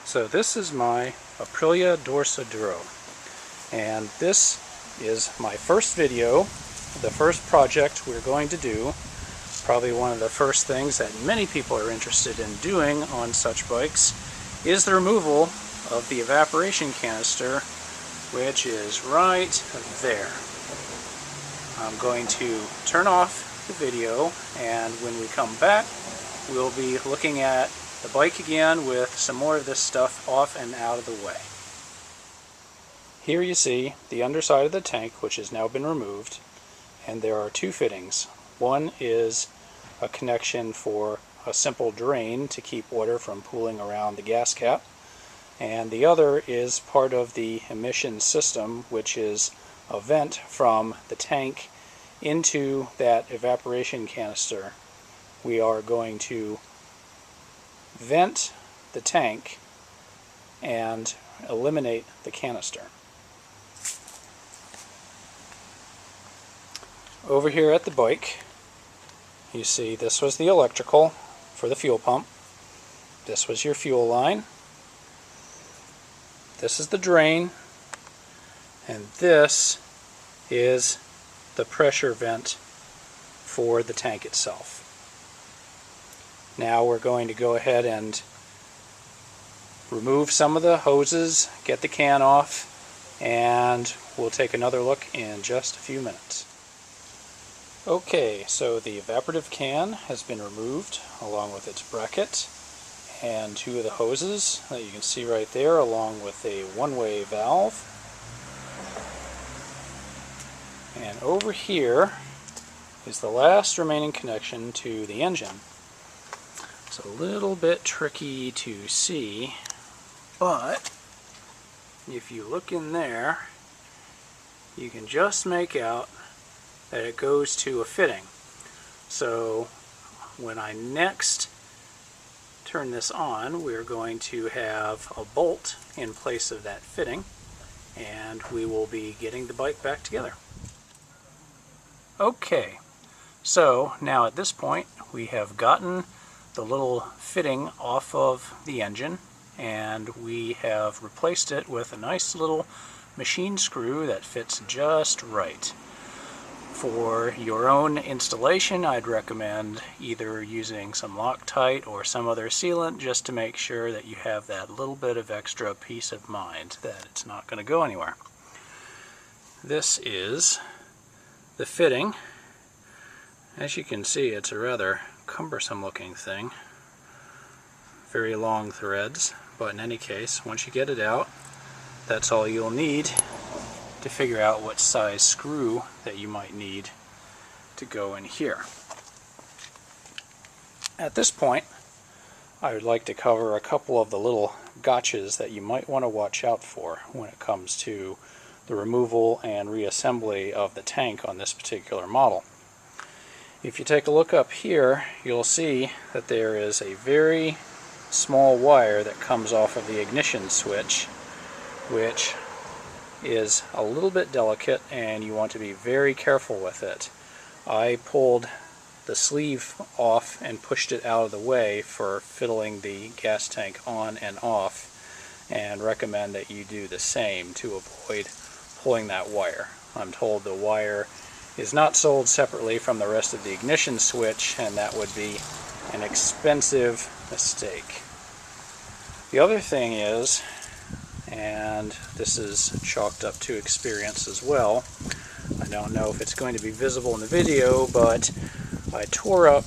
So this is my Aprilia Dorsoduro, and this is my first video, the first project we're going to do, probably one of the first things that many people are interested in doing on such bikes, is the removal of the evaporation canister, which is right there. I'm going to turn off the video, and when we come back we'll be looking at the bike again with some more of this stuff off and out of the way. Here you see the underside of the tank, which has now been removed, and there are two fittings. One is a connection for a simple drain to keep water from pooling around the gas cap, and the other is part of the emission system, which is a vent from the tank into that evaporation canister. We are going to vent the tank and eliminate the canister. Over here at the bike, you see this was the electrical for the fuel pump. This was your fuel line. This is the drain, and this is the pressure vent for the tank itself. Now we're going to go ahead and remove some of the hoses, get the can off, and we'll take another look in just a few minutes. Okay, so the evaporative can has been removed along with its bracket and two of the hoses that you can see right there, along with a one-way valve. And over here is the last remaining connection to the engine. It's a little bit tricky to see, but if you look in there, you can just make out that it goes to a fitting. So when I next turn this on, we're going to have a bolt in place of that fitting, and we will be getting the bike back together. Okay, so now at this point we have gotten the little fitting off of the engine, and we have replaced it with a nice little machine screw that fits just right. For your own installation, I'd recommend either using some Loctite or some other sealant, just to make sure that you have that little bit of extra peace of mind that it's not going to go anywhere. This is the fitting. As you can see, it's a rather cumbersome looking thing. Very long threads, but in any case, once you get it out, that's all you'll need to figure out what size screw that you might need to go in here. At this point, I would like to cover a couple of the little gotchas that you might want to watch out for when it comes to the removal and reassembly of the tank on this particular model. If you take a look up here, you'll see that there is a very small wire that comes off of the ignition switch, which is a little bit delicate, and you want to be very careful with it. I pulled the sleeve off and pushed it out of the way for fiddling the gas tank on and off, and recommend that you do the same to avoid pulling that wire. I'm told the wire is not sold separately from the rest of the ignition switch, and that would be an expensive mistake. The other thing is, and this is chalked up to experience as well, I don't know if it's going to be visible in the video, but I tore up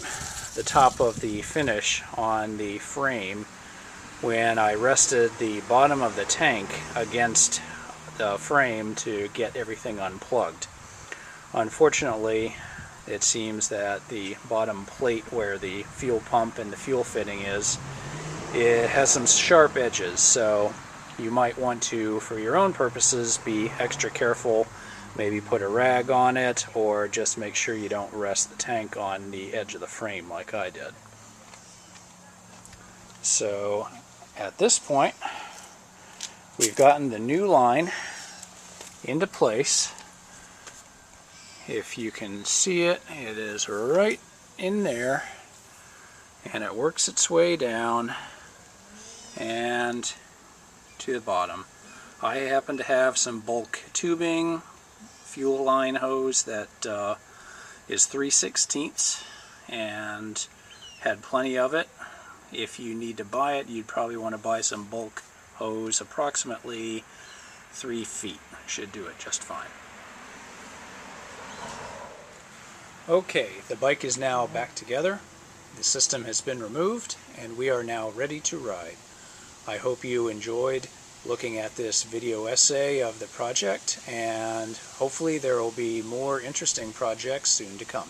the top of the finish on the frame when I rested the bottom of the tank against the frame to get everything unplugged. Unfortunately, it seems that the bottom plate where the fuel pump and the fuel fitting is, it has some sharp edges, so you might want to, for your own purposes, be extra careful. Maybe put a rag on it, or just make sure you don't rest the tank on the edge of the frame like I did. So at this point, we've gotten the new line into place. If you can see it, it is right in there, and it works its way down, and to the bottom. I happen to have some bulk tubing, fuel line hose that is 3/16 and had plenty of it. If you need to buy it, you'd probably want to buy some bulk hose, approximately 3 feet. Should do it just fine. Okay, the bike is now back together. The system has been removed and we are now ready to ride. I hope you enjoyed looking at this video essay of the project, and hopefully there will be more interesting projects soon to come.